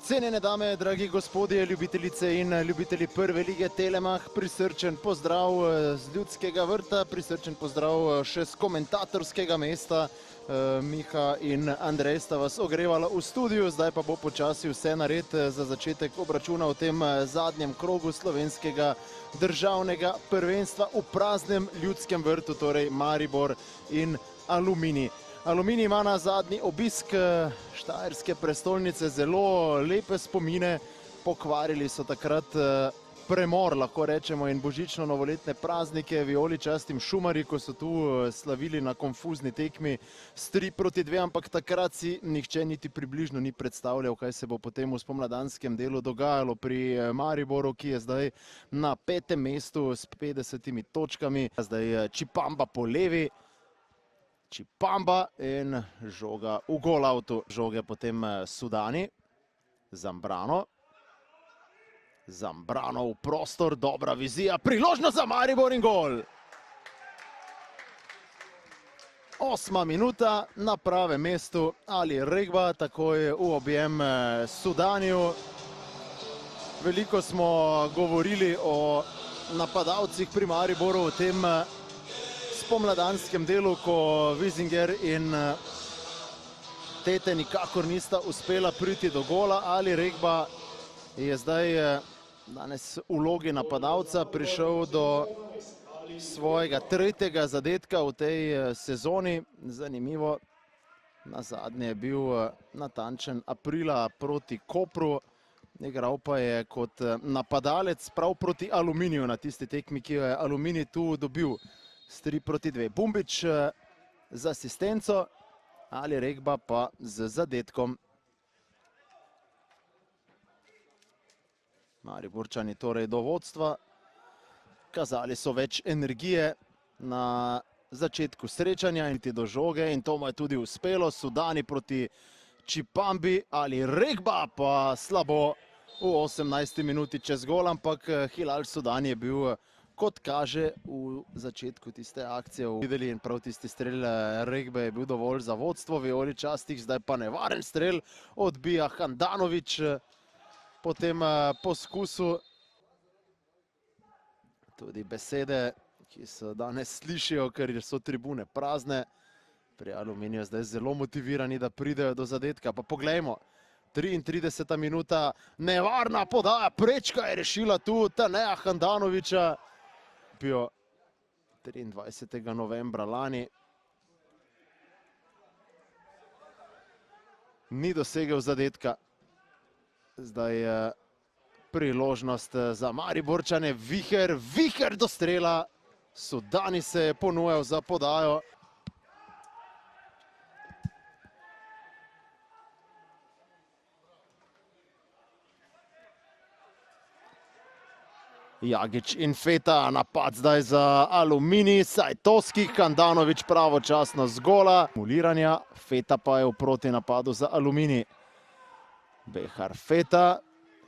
Cenjene dame, dragi gospodje, ljubitelice in ljubitelji prve lige Telemach, prisrčen pozdrav z Ljudskega vrta, prisrčen pozdrav še z komentatorskega mesta. Miha in Andrej sta vas ogrevala v studiu, zdaj pa bo počasi vse nared za začetek obračuna v tem zadnjem krogu slovenskega državnega prvenstva v praznem Ljudskem vrtu, torej Maribor in Aluminij. Aluminij ima na zadnji obisk štajerske prestolnice zelo lepe spomine. Pokvarili so takrat premor, lahko rečemo, in božično-novoletne praznike vijoličastim Šumarji, ko so tu slavili na konfuzni tekmi s 3-2, ampak takrat si nihče niti približno ni predstavljal, kaj se bo potem v spomladanskem delu dogajalo pri Mariboru, ki je zdaj na 5. mestu s 50 točkami. Zdaj Čipamba po levi. Čipamba in žoga v golavtu. Žoge potem Sudani. Zambrano. Zambrano v prostor, dobra vizija, priložnost za Maribor in gol. 8. minuta na pravem mestu. Ali Regba takoj v objem Sudaniju. Veliko smo govorili o napadalcih pri Mariboru v tem spomladanskem delu, ko Wiesinger in Tete nikakor nista uspela priti do gola. Ali Regba je zdaj danes v vlogi napadalca prišel do svojega 3. zadetka v tej sezoni. Zanimivo, nazadnje je bil natančen aprila proti Kopru. Igral pa je kot napadalec prav proti Aluminiju na tisti tekmi, ki jo je Aluminij tu dobil s 3-2. Bumbič z asistenco, Ali Regba pa z zadetkom. Mariborčani torej do vodstva. Kazali so več energije na začetku srečanja in do žoge in to mu je tudi uspelo. Sudani proti Čipambi, Ali Regba pa slabo v 18. minuti čez gol, ampak Hilal Sudani je bil, kot kaže, v začetku tiste akcije videli in prav tisti strel Regbe je bil dovolj za vodstvo vijoličastih. Zdaj pa nevaren strel odbija Handanović po tem poskusu. Tudi besede, ki se danes slišijo, ker so tribune prazne. Pri Aluminiju zdaj zelo motivirani, da pridejo do zadetka. Pa poglejmo, 33. minuta, nevarna podaja, prečka je rešila tu Taneja Handanovića. 23. novembra lani. Ni dosegel zadetka. Zdaj je priložnost za Mariborčane. Viher do strela. Sudani se je ponujal za podajo. Jagič in Feta, napad zdaj za Aluminij. Sajtovski, Handanović pravočasno z gola. Muliranja, Feta pa je v protinapadu za Aluminij. Behar Feta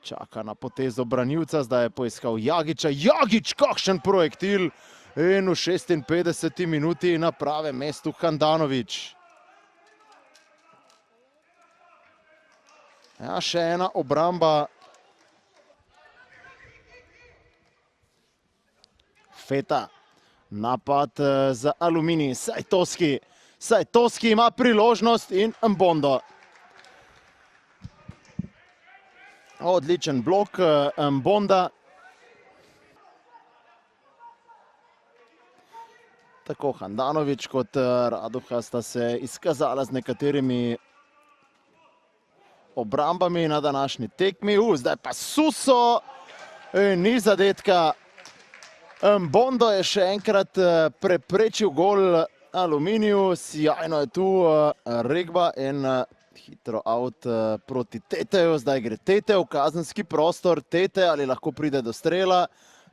čaka na potezo branilca, zdaj je poiskal Jagiča. Jagič, kakšen projektil! In v 56. minuti na pravem mestu Handanović. Ja, še ena obramba. Feta, napad za Aluminij. Sajtovski. Sajtovski ima priložnost in Mbondo. Odličen blok Mbonda. Tako Handanović kot Raduha sta se izkazala z nekaterimi obrambami na današnji tekmi. Zdaj pa Suso, ni zadetka. Mbondo je še enkrat preprečil gol Aluminiju. Sjajno je tu Regba in hitro out proti Teteju. Zdaj gre Tete v kazenski prostor. Tete, ali lahko pride do strela?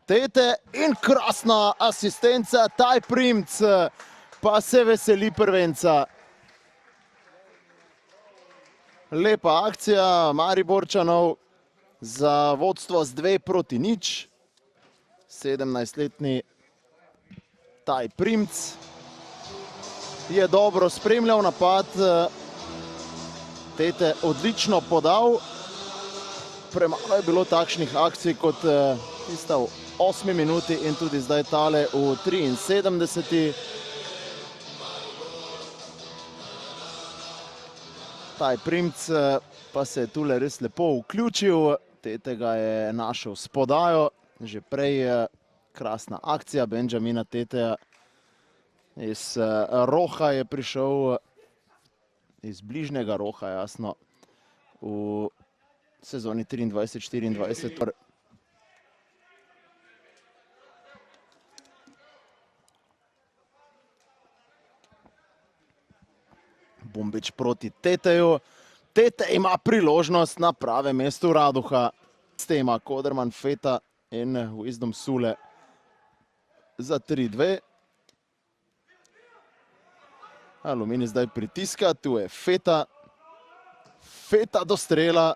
Tete in krasna asistenca. Taj Primc pa se veseli prvenca. Lepa akcija Mariborčanov za vodstvo z 2-0. 17-letni Taj Primc je dobro spremljal napad. Tete odlično podal. premalo je bilo takšnih akcij kot tista v 8. minuti in tudi zdaj tale v 73. Taj Primc pa se je tule res lepo vključil, Tetega je našel s podajo, že prej krasna akcija Benjamina Teteja. Iz roha je prišel, iz bližnjega roha, jasno, v sezoni 23-24. Bombič proti Teteju. Tete ima priložnost na pravem mestu Raduha. S tem ima Koderman, Feta in Wisdom Sule za 3-2. Aluminij zdaj pritiska, tu je Feta. Feta do strela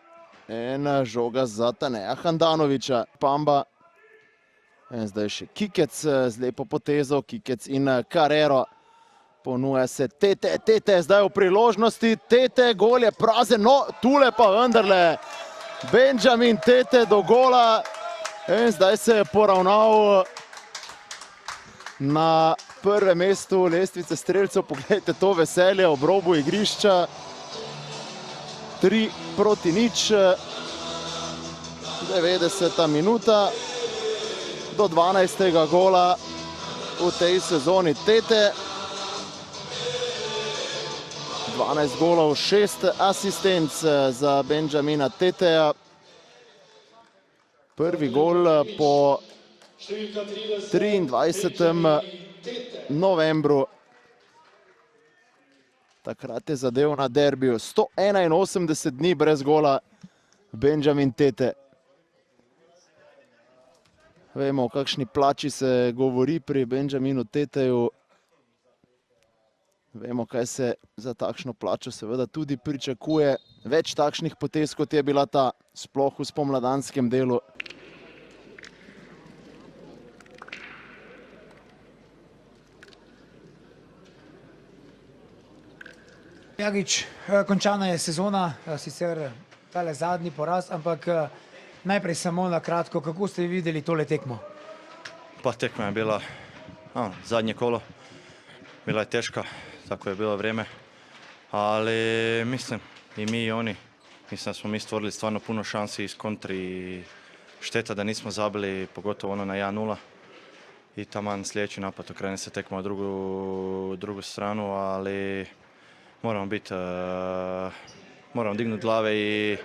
in žoga za Taneja Handanoviča. Pamba. In zdaj še Kikec z lepo potezo, Kikec in Carrero. Ponuja se Tete, Tete zdaj v priložnosti, Tete, gol je prazen, no, tule pa vendarle Benjamin Tete do gola in zdaj se je poravnal na prvem mestu lestvice strelcev. Poglejte to veselje ob robu igrišča. 3-0, 90. minuta, do 12. gola v tej sezoni Tete. 12 golov, 6 asistenc za Benjamina Teteja. Prvi gol po 23. novembru. Takrat je zadev na derbiju. 181 dni brez gola Benjamin Tete. Vemo, o kakšni plači se govori pri Benjaminu Teteju. Vemo, kaj se za takšno plačo seveda tudi pričakuje. Več takšnih potez, kot je bila ta, sploh v spomladanskem delu. Jagič, končana je sezona, sicer tale zadnji poraz, ampak najprej samo na kratko, kako ste videli tole tekmo? Pa tekma je bila zadnje kolo, bila je teška. Tako je bilo vrijeme, ali mislim i mi i oni, mislim da smo mi stvorili stvarno puno šansi iz kontri, šteta da nismo zabili, pogotovo ono na 1-0 i taman sljedeći napad okrene se tekma u drugu stranu, ali moramo dignuti glave i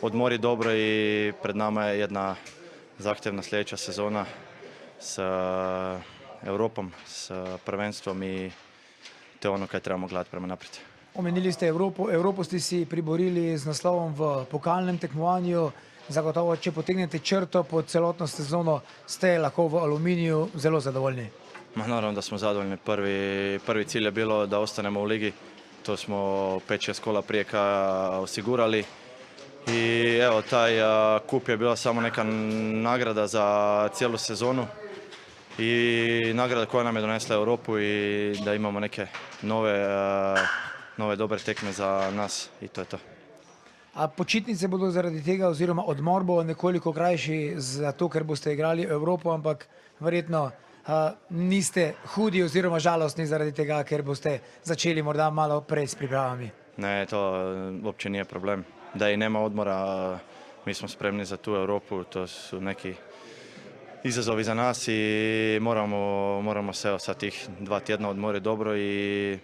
odmoriti dobro i pred nama je jedna zahtjevna sljedeća sezona s Europom, s prvenstvom i to je ono kaj trebamo gledati prema naprijed. Omenili ste Evropo, Evropo ste si priborili z naslovom v pokalnem tekmovanju. Zagotovo, če potegnete črto po celotno sezono, ste lahko v Aluminiju zelo zadovoljni. Naravno da smo zadovoljni. Prvi cilj je bilo da ostanemo u ligi. To smo 5-6 kola prije osigurali. I evo, taj kup je bila samo neka nagrada za cijelu sezonu. I nagrada koja nam je donesla Europu i da imamo neke nove dobre tekme za nas i to je to. A počitnice bodo zaradi tega oziroma odmor bo nekoliko krajši zato, ker boste igrali Evropo, ampak verjetno niste hudi oziroma žalostni zaradi tega, ker boste začeli morda malo prej s pripravami. Ne, to uopće nije problem. Da i nema odmora, mi smo spremni za tu Europu, to su neki izazovi za nas i moramo se sa tih 2 tjedna odmoriti dobro i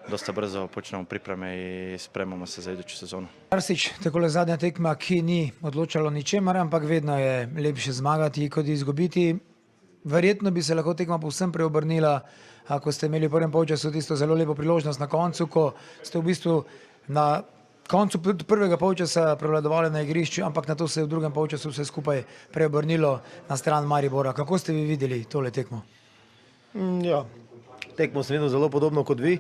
dosta brzo počnemo pripreme i spremamo se za iduću sezonu. Arsič, takole zadnja tekma, ki ni odločalo ničemer, ampak vedno je lepše zmagati kot izgubiti. Verjetno bi se lahko tekma povsem preobrnila, ako ste imeli v prvem polčasu tisto zelo lepo priložnost na koncu, ko ste v bistvu na koncu prvega polčasa prevladovali na igrišču, ampak na to se je v drugem polčasu vse skupaj preobrnilo na stran Maribora. Kako ste vi videli tole tekmo? Ja, tekmo sem videl zelo podobno kot vi.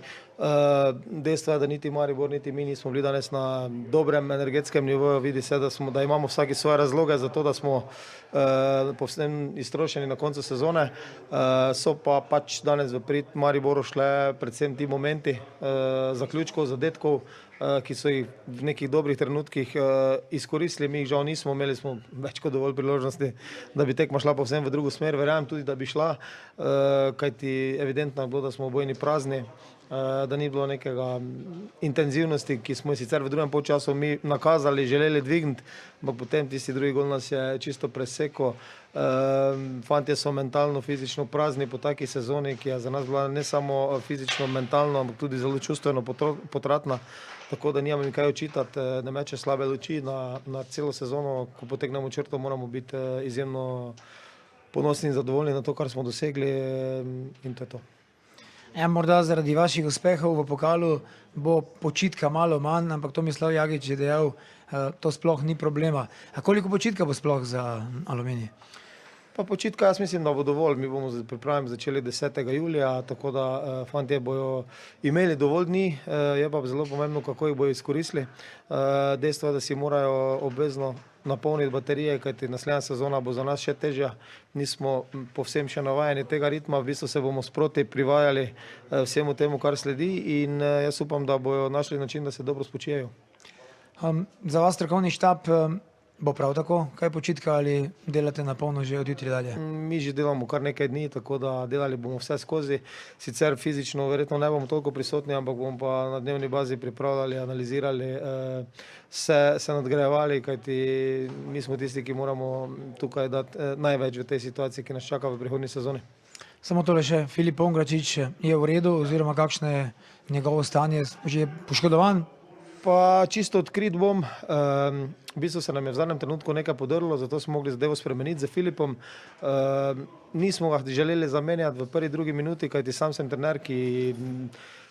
Dejstvo je, da niti Maribor, niti mi nismo bili danes na dobrem energetskem nivoju. Vidi se, da imamo vsaki svoje razloge za to, da smo povsem iztrošeni na koncu sezone. So pa pač danes v prid Mariboru šle predvsem ti momenti zaključkov, zadetkov, ki so jih v nekih dobrih trenutkih izkoristili. Mi jih žal nismo, imeli smo več kot dovolj priložnosti, da bi tekma šla povsem v drugo smer. Verjamem tudi, da bi šla, kajti evidentno je bilo, da smo obojni prazni, da ni bilo nekega intenzivnosti, ki smo jo sicer v drugem polčasu mi nakazali, želeli dvigniti, ampak potem tisti drugi gol nas je čisto presekal. Fantje so mentalno, fizično prazni po taki sezoni, ki je za nas bila ne samo fizično, mentalno, ampak tudi zelo čustveno potratna. Tako da nimam kaj očitati, ne meče slabe luči na celo sezono. Ko potegnemo črto, moramo biti izjemno ponosni in zadovoljni na to, kar smo dosegli, in to je to. Ja, morda zaradi vaših uspehov v pokalu bo počitka malo manj, ampak Tomislav Jagič je dejal, to sploh ni problema. A koliko počitka bo sploh za Aluminij? Pa počitka, jaz mislim, da bo dovolj. Mi bomo pripravljeni začeli 10. julija, tako da fantje bojo imeli dovolj dni, je pa zelo pomembno, kako jih bojo izkoristili. Dejstvo je, da si morajo obvezno napolniti baterije, kajti naslednja sezona bo za nas še težja. Nismo povsem še navajeni tega ritma, v bistvu se bomo sproti privajali vsemu temu, kar sledi, in jaz upam, da bojo našli način, da se dobro spočijejo. Za vas strokovni štab bo prav tako, kaj počitka, ali delate na polno že od jutri dalje? Mi že delamo kar nekaj dni, tako da delali bomo vse skozi. Sicer fizično verjetno ne bomo toliko prisotni, ampak bomo pa na dnevni bazi pripravljali, analizirali, se nadgrajevali, kajti mi smo tisti, ki moramo tukaj dati največ v tej situaciji, ki nas čaka v prihodnji sezoni. Samo tole še, Filip Pongračič je v redu, oziroma kakšno je njegovo stanje, že poškodovan? Pa čisto odkrit bom, v bistvu se nam je v zadnjem trenutku nekaj podrlo, zato smo mogli zadevo spremeniti z Filipom. Nismo ga želeli zamenjati v prvi, drugi minuti, kajti sam sem trener, ki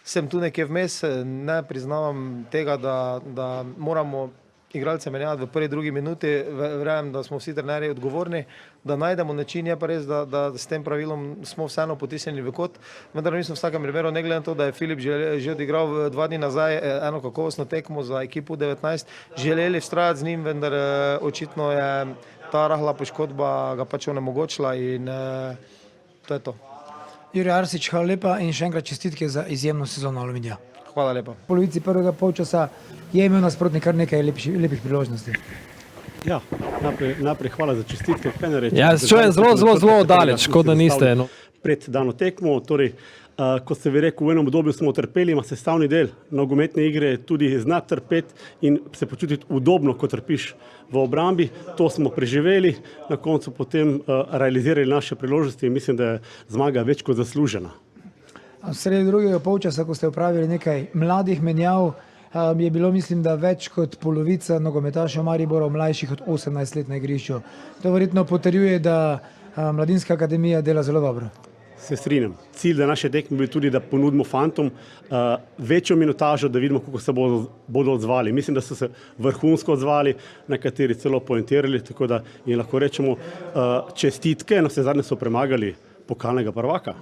sem tu nekje vmes, ne priznavam tega, da moramo igralce menjati v prvi, drugi minuti. Verjamem, da smo vsi trenerji odgovorni, da najdemo način. Je pa res, da s tem pravilom smo vseeno potisnjeni v kot. Vendar mislim v vsakem primeru, ne glede na to, da je Filip že odigral 2 dni nazaj eno kakovostno tekmo za ekipo 19, želeli vztrajati z njim, vendar očitno je ta rahla poškodba ga pač onemogočila, in to je to. Jure Arsič, hvala lepa in še enkrat čestitke za izjemno sezono Aluminija. Hvala lepa. V polovici prvega polčasa je imel nasprotnik kar nekaj lepih priložnosti. Ja, najprej hvala za čestitke. Ja, čujem zelo daleč, kot da niste. Pred dano tekmo, torej, kot ste vi rekel, v enem obdobju smo trpeli, ima sestavni del nogometne igre tudi znati trpeti in se počutiti udobno, ko trpiš v obrambi. To smo preživeli, na koncu potem realizirali naše priložnosti in mislim, da je zmaga več kot zaslužena. V sredi drugega polčasa, ko ste upravili nekaj mladih menjav, je bilo, mislim, da več kot polovica nogometašev Maribora mlajših od 18 let na igrišču. To verjetno potrjuje, da Mladinska akademija dela zelo dobro. Se strinjam. Cilj naše tekme bil tudi, da ponudimo fantom večjo minutažo, da vidimo, kako se bodo odzvali. Mislim, da so se vrhunsko odzvali, nekateri celo poentirali, tako da jim lahko rečemo čestitke, na vse zadnje so premagali pokalnega prvaka.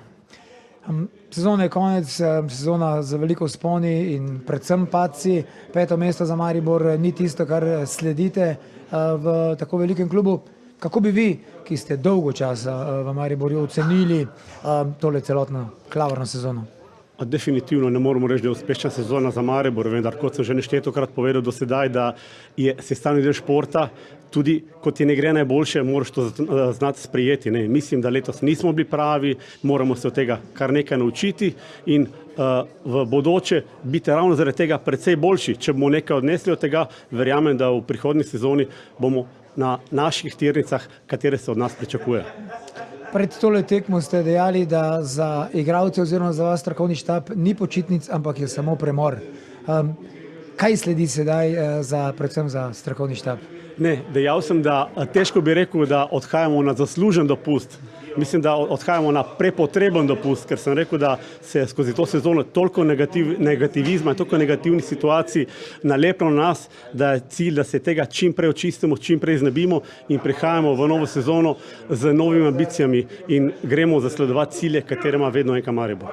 Sezona je konec, sezona z veliko vzponi in predvsem padci. 5. mesto za Maribor ni tisto, kar sledite v tako velikem klubu. Kako bi vi, ki ste dolgo časa v Mariborju, ocenili tole celotno klavrno sezono? Definitivno ne moramo reči, da je uspešna sezona za Maribor, vendar kot sem že neštetokrat povedal do sedaj, da je sestavni del športa, tudi kot ti ne gre najboljše, moraš to znati sprejeti. Mislim, da letos nismo bili pravi, moramo se od tega kar nekaj naučiti in v bodoče biti ravno zaradi tega precej boljši. Če bomo nekaj odnesli od tega, verjamem, da v prihodnji sezoni bomo na naših tirnicah, katere se od nas pričakuje. Pred tole tekmo ste dejali, da za igralce oziroma za vas strokovni štab ni počitnic, ampak je samo premor. Kaj sledi sedaj predvsem za strokovni štab? Ne, dejal sem, da težko bi rekel, da odhajamo na zaslužen dopust. mislim, da odhajamo na prepotreben dopust, ker sem rekel, da se je skozi to sezono toliko negativizma in toliko negativnih situacij nalepilo na nas, da je cilj, da se tega čim prej očistimo, čim prej znebimo in prihajamo v novo sezono z novimi ambicijami in gremo zasledovati cilje, katere ima vedno NK Maribor.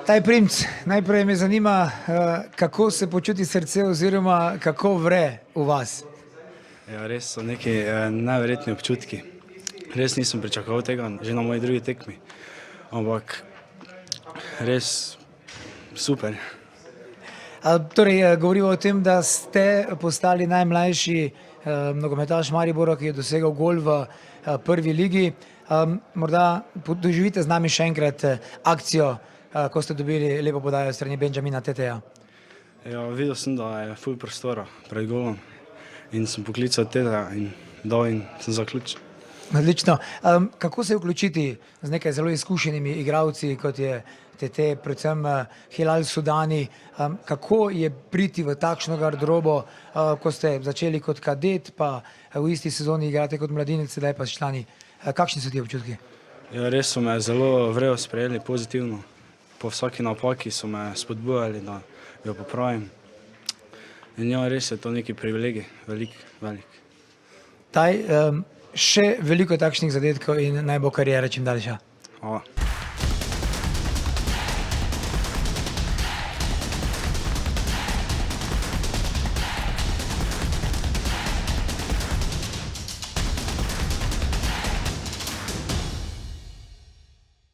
Taj Primc, najprej me zanima, kako se počuti srce oziroma kako vre v vas. Ja, res so neki neverjetni občutki. Res nisem pričakoval tega, že na moji drugi tekmi. Ampak res super. Torej, govorimo o tem, da ste postali najmlajši nogometaš Maribora, ki je dosegal gol v prvi ligi. Morda doživite z nami še enkrat akcijo, ko ste dobili lepo podajo strani Benjamina Teteja. Ja, videl sem, da je ful prostora pred golom in sem poklical Teteja in dal in sem zaključil. Odlično. Kako se vključiti z nekaj zelo izkušenimi igralci, kot je Tete, predvsem Hilal Sudani? Kako je priti v takšno garderobo, ko ste začeli kot kadet, pa v isti sezoni igrate kot mladinec, sedaj pa člani? Kakšni so ti občutki? Ja, res so me zelo vrelo sprejeli, pozitivno. Po vsaki napaki so me spodbujali, da jo popravim. In ja, res je to neki privilegij, velik. Taj, še veliko takšnih zadetkov in naj bo karijera čim daljša. Hvala.